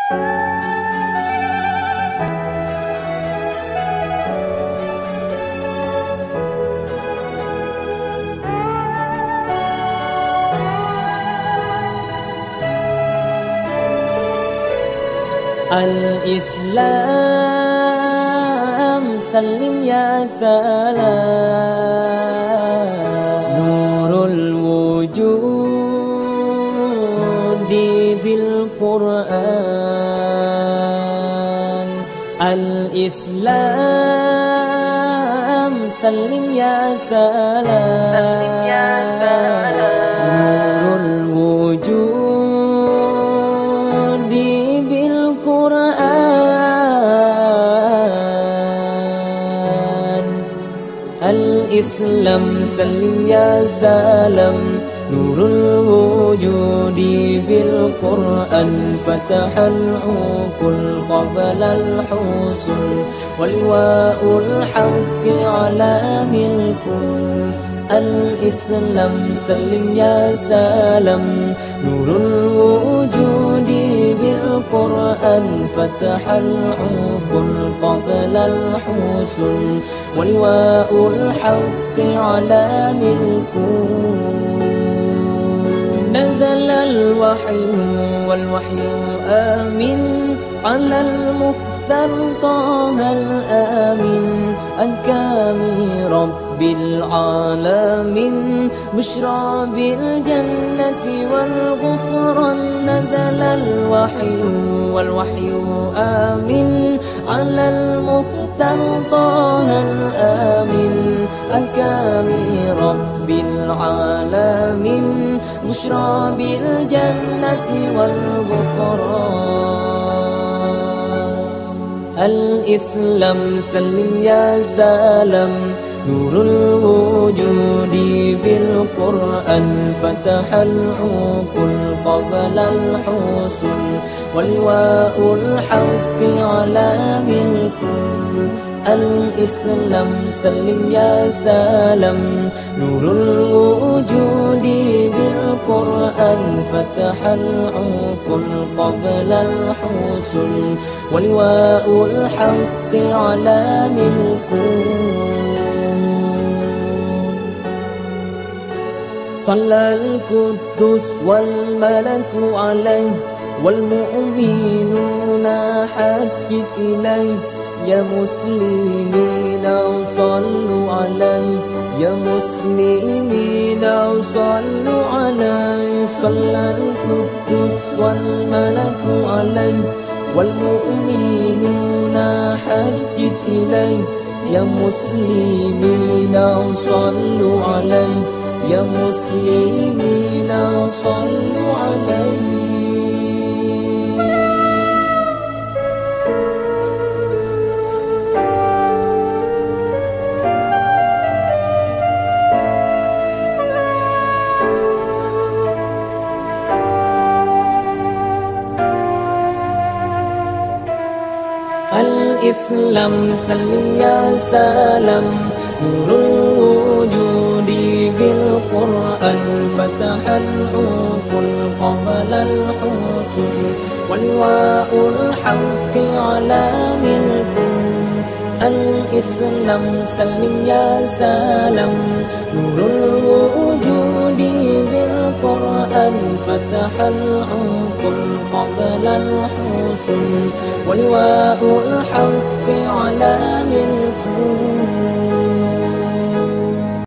Al-Islam salim ya salam, nurul wujudi bil Quran. Al-Islam salim ya salam, nurul wujudi bil Quran. Al-Islam salim ya salam, nurul wujudi bil Quran. Fatahal uqul qabla al-husul, waliwa'ul haqqi ala milkul. Al-Islam salim ya salam, nurul wujudi bil Quran. Fatahal uqul qabla al-husul, waliwa'ul haqqi ala milkul. نزل الوحي والوحي آمن على المختار طه الآمن. أحكام رب العالمين بشرى بالجنة والغفران. نزل الوحي والوحي آمن على المختار طه الآمن. أحكام رب العالمين بشرى بالجنة والغفران. الإسلام سلم يا سلام، نور الوجود بالقرآن. فتح العقول قبل الحصول، ولواء الحق على ملكه. الإسلام سلم يا سلام، نور الوجود بالقرآن. فتح العقول قبل الحصول، ولواء الحق على ملكه. صلى القدوس والملك عليه، والمؤمنون حجت إليه. يا مسلمين صلوا عليه، يا مسلمين صلوا عليه. صلى القدوس والملك عليه، والمؤمنون حجت إليه. يا مسلمين صلوا عليه، يا مسلمين صلوا عليه. الإسلام سلم يا سلام، نور الوجود بالقرآن. فتح العقول قبل الحصول، ولواء الحق على ملكه. الإسلام سلم يا سلام، نور الوجود بالقرآن. فتح العقول قبل الحصول، ولواء الحق على ملكه.